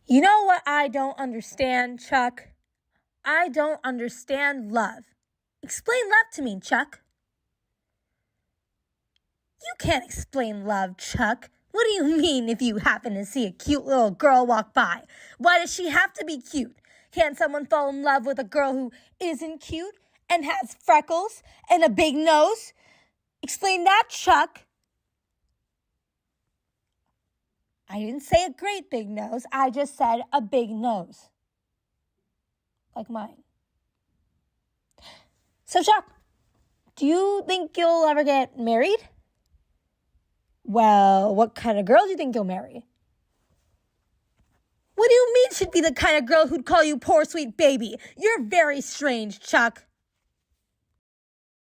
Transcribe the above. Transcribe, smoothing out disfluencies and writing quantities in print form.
You know what I don't understand, Chuck? I don't understand love. Explain love to me, Chuck. You can't explain love, Chuck. What do you mean if you happen to see a cute little girl walk by? Why does she have to be cute? Can't someone fall in love with a girl who isn't cute and has freckles and a big nose? Explain that, Chuck. I didn't say a great big nose. I just said a big nose. Like mine. So, Chuck, do you think you'll ever get married? Well, what kind of girl do you think you'll marry? What do you mean she'd be the kind of girl who'd call you poor sweet baby? You're very strange, Chuck.